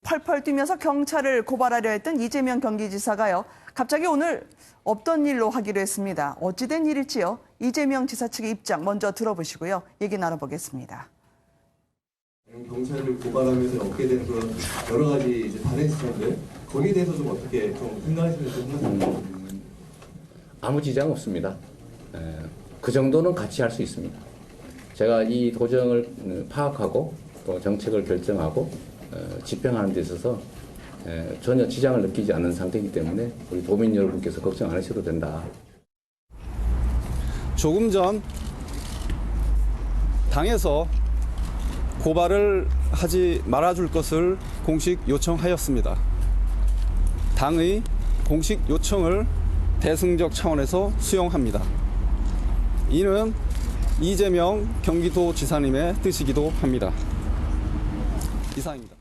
펄펄 뛰면서 경찰을 고발하려 했던 이재명 경기지사가요. 갑자기 오늘 없던 일로 하기로 했습니다. 어찌된 일일지요? 이재명 지사 측의 입장 먼저 들어보시고요. 얘기 나눠보겠습니다. 경찰을 고발하면서 얻게 된 그런 여러 가지 이제 다른 시선들 거기에 대해서 좀 어떻게 좀 생각하시는지 궁금합니다. 아무 지장 없습니다. 그 정도는 같이 할 수 있습니다. 제가 이 도정을 파악하고 또 정책을 결정하고 집행하는 데 있어서 전혀 지장을 느끼지 않는 상태이기 때문에 우리 도민 여러분께서 걱정 안 하셔도 된다. 조금 전 당에서 고발을 하지 말아줄 것을 공식 요청하였습니다. 당의 공식 요청을 대승적 차원에서 수용합니다. 이는 이재명 경기도지사님의 뜻이기도 합니다. 이상입니다.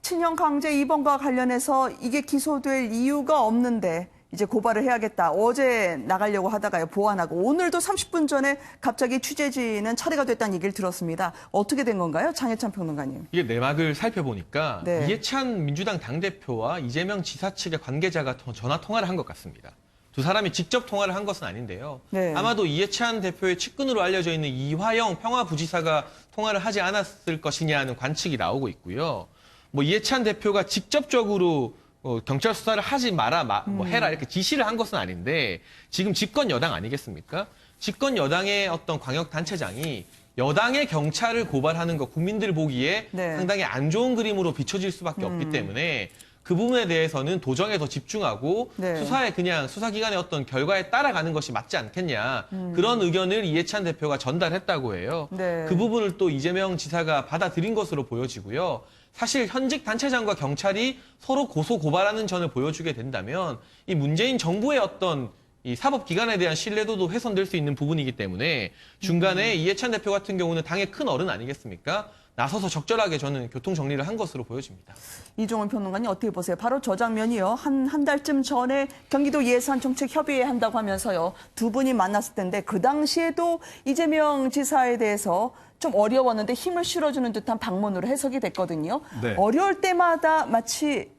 친형 강제 입원과 관련해서 이게 기소될 이유가 없는데 이제 고발을 해야겠다. 어제 나가려고 하다가요, 보완하고 오늘도 30분 전에 갑자기 취재진은 철회가 됐다는 얘기를 들었습니다. 어떻게 된 건가요? 장혜찬 평론가님. 이게 내막을 살펴보니까 네. 이해찬 민주당 당대표와 이재명 지사 측의 관계자가 전화 통화를 한 것 같습니다. 두 사람이 직접 통화를 한 것은 아닌데요. 네. 아마도 이해찬 대표의 측근으로 알려져 있는 이화영 평화부지사가 통화를 하지 않았을 것이냐는 관측이 나오고 있고요. 뭐 이해찬 대표가 직접적으로 경찰 수사를 하지 마라, 해라 이렇게 지시를 한 것은 아닌데 지금 집권 여당 아니겠습니까? 집권 여당의 어떤 광역단체장이 여당의 경찰을 고발하는 것 국민들 보기에 네. 상당히 안 좋은 그림으로 비춰질 수밖에 없기 때문에 그 부분에 대해서는 도정에 더 집중하고 네. 수사에 그냥 수사기관의 어떤 결과에 따라가는 것이 맞지 않겠냐. 그런 의견을 이해찬 대표가 전달했다고 해요. 네. 그 부분을 또 이재명 지사가 받아들인 것으로 보여지고요. 사실 현직 단체장과 경찰이 서로 고소 고발하는 전을 보여주게 된다면 이 문재인 정부의 어떤 이 사법기관에 대한 신뢰도도 훼손될 수 있는 부분이기 때문에 중간에 이해찬 대표 같은 경우는 당의 큰 어른 아니겠습니까? 나서서 적절하게 저는 교통 정리를 한 것으로 보여집니다. 이종훈 평론가님 어떻게 보세요? 바로 저 장면이요. 한 달쯤 전에 경기도 예산정책협의회 한다고 하면서요. 두 분이 만났을 텐데 그 당시에도 이재명 지사에 대해서 좀 어려웠는데 힘을 실어주는 듯한 방문으로 해석이 됐거든요. 네. 어려울 때마다 마치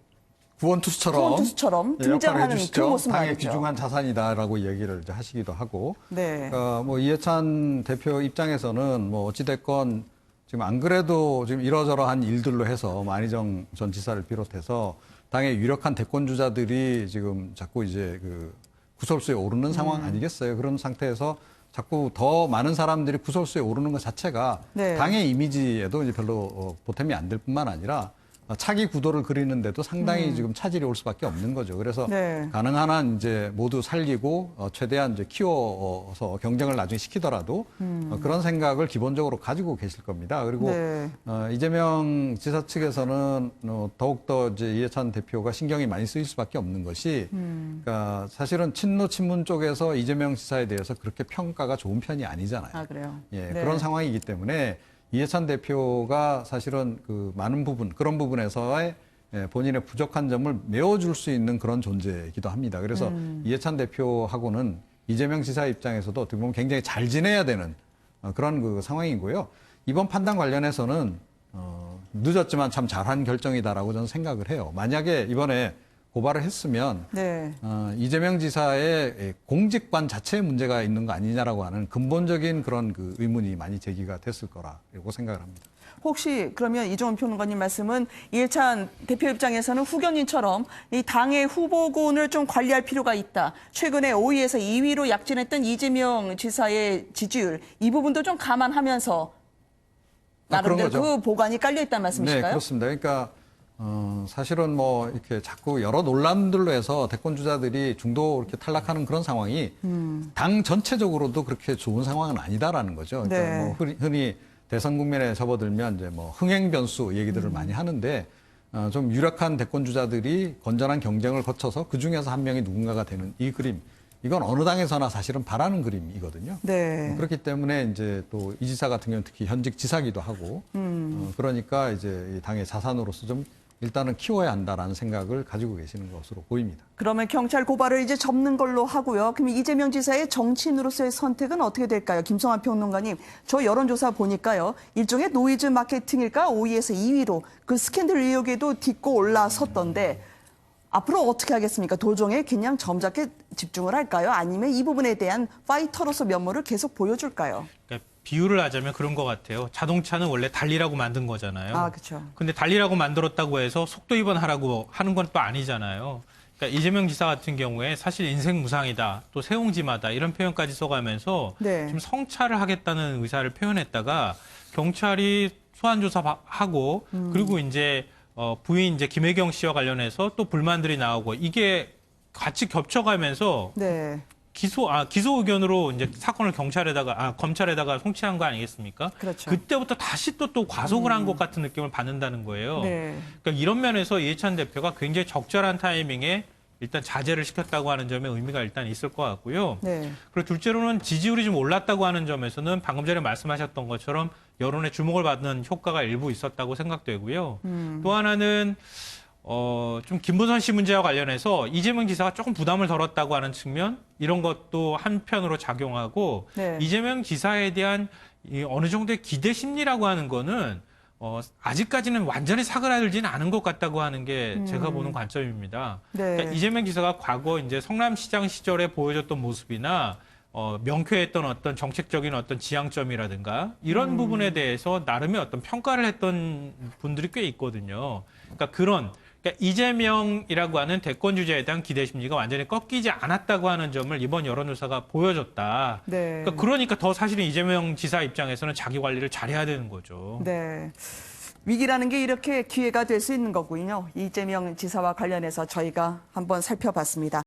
구원투수처럼 등장하는 그 모습 당의 말이죠. 귀중한 자산이다라고 얘기를 이제 하시기도 하고, 네. 뭐 이해찬 대표 입장에서는 뭐 어찌됐건 지금 안 그래도 지금 이러저러한 일들로 해서 안희정 전 지사를 비롯해서 당의 유력한 대권 주자들이 지금 자꾸 이제 그 구설수에 오르는 상황 아니겠어요? 그런 상태에서 자꾸 더 많은 사람들이 구설수에 오르는 것 자체가 네. 당의 이미지에도 이제 별로 보탬이 안 될 뿐만 아니라 차기 구도를 그리는데도 상당히 지금 차질이 올 수밖에 없는 거죠. 그래서 네. 가능한 한 이제 모두 살리고 최대한 이제 키워서 경쟁을 나중에 시키더라도 그런 생각을 기본적으로 가지고 계실 겁니다. 그리고 네. 이재명 지사 측에서는 더욱더 이제 이해찬 대표가 신경이 많이 쓰일 수밖에 없는 것이 그러니까 사실은 친노 친문 쪽에서 이재명 지사에 대해서 그렇게 평가가 좋은 편이 아니잖아요. 아, 그래요? 예, 네. 그런 상황이기 때문에 이해찬 대표가 사실은 그 많은 부분, 그런 부분에서의 본인의 부족한 점을 메워줄 수 있는 그런 존재이기도 합니다. 그래서 이해찬 대표하고는 이재명 지사 입장에서도 어떻게 보면 굉장히 잘 지내야 되는 그런 그 상황이고요. 이번 판단 관련해서는 늦었지만 참 잘한 결정이다라고 저는 생각을 해요. 만약에 이번에 고발을 했으면 네. 이재명 지사의 공직관 자체에 문제가 있는 거 아니냐라고 하는 근본적인 그런 그 의문이 많이 제기가 됐을 거라고 생각을 합니다. 혹시 그러면 이종훈 평론가님 말씀은 이해찬 대표 입장에서는 후견인처럼 이 당의 후보군을 좀 관리할 필요가 있다. 최근에 5위에서 2위로 약진했던 이재명 지사의 지지율 이 부분도 좀 감안하면서 나름대로 그 보관이 깔려 있다는 말씀이실까요? 네, 그렇습니다. 그러니까 사실은 뭐 이렇게 자꾸 여러 논란들로 해서 대권 주자들이 중도 이렇게 탈락하는 그런 상황이 당 전체적으로도 그렇게 좋은 상황은 아니다라는 거죠. 그러니까 네. 뭐 흔히 대선 국면에 접어들면 이제 뭐 흥행 변수 얘기들을 많이 하는데 좀 유력한 대권 주자들이 건전한 경쟁을 거쳐서 그 중에서 한 명이 누군가가 되는 이 그림. 이건 어느 당에서나 사실은 바라는 그림이거든요. 네. 그렇기 때문에 이제 또 이 지사 같은 경우는 특히 현직 지사기도 하고, 그러니까 이제 이 당의 자산으로서 좀 일단은 키워야 한다라는 생각을 가지고 계시는 것으로 보입니다. 그러면 경찰 고발을 이제 접는 걸로 하고요. 그럼 이재명 지사의 정치인으로서의 선택은 어떻게 될까요? 김성환 평론가님, 저 여론조사 보니까요. 일종의 노이즈 마케팅일까? 5위에서 2위로 그 스캔들 의혹에도 딛고 올라섰던데 앞으로 어떻게 하겠습니까? 도정에 그냥 점잖게 집중을 할까요? 아니면 이 부분에 대한 파이터로서 면모를 계속 보여줄까요? 그러니까 비유를 하자면 그런 것 같아요. 자동차는 원래 달리라고 만든 거잖아요. 아, 그렇죠. 근데 달리라고 만들었다고 해서 속도 위반하라고 하는 건 또 아니잖아요. 그러니까 이재명 지사 같은 경우에 사실 인생 무상이다, 또 세옹지마다 이런 표현까지 써가면서 네. 좀 성찰을 하겠다는 의사를 표현했다가 경찰이 소환 조사하고 그리고 이제 부인 이제 김혜경 씨와 관련해서 또 불만들이 나오고 이게 같이 겹쳐가면서 네. 기소 의견으로 이제 사건을 검찰에다가 송치한 거 아니겠습니까? 그렇죠. 그때부터 다시 또 과속을 한 것 같은 느낌을 받는다는 거예요. 네. 그러니까 이런 면에서 이해찬 대표가 굉장히 적절한 타이밍에 일단 자제를 시켰다고 하는 점에 의미가 일단 있을 것 같고요. 네. 그리고 둘째로는 지지율이 좀 올랐다고 하는 점에서는 방금 전에 말씀하셨던 것처럼 여론의 주목을 받는 효과가 일부 있었다고 생각되고요. 또 하나는 좀 김부선 씨 문제와 관련해서 이재명 지사가 조금 부담을 덜었다고 하는 측면 이런 것도 한편으로 작용하고 네. 이재명 지사에 대한 이 어느 정도의 기대 심리라고 하는 거는 아직까지는 완전히 사그라들지는 않은 것 같다고 하는 게 제가 보는 관점입니다. 네. 그러니까 이재명 지사가 과거 이제 성남시장 시절에 보여줬던 모습이나 명쾌했던 어떤 정책적인 어떤 지향점이라든가 이런 부분에 대해서 나름의 어떤 평가를 했던 분들이 꽤 있거든요. 그러니까 이재명이라고 하는 대권 주자에 대한 기대 심리가 완전히 꺾이지 않았다고 하는 점을 이번 여론조사가 보여줬다. 네. 그러니까 더 사실은 이재명 지사 입장에서는 자기 관리를 잘해야 되는 거죠. 네. 위기라는 게 이렇게 기회가 될 수 있는 거군요. 이재명 지사와 관련해서 저희가 한번 살펴봤습니다.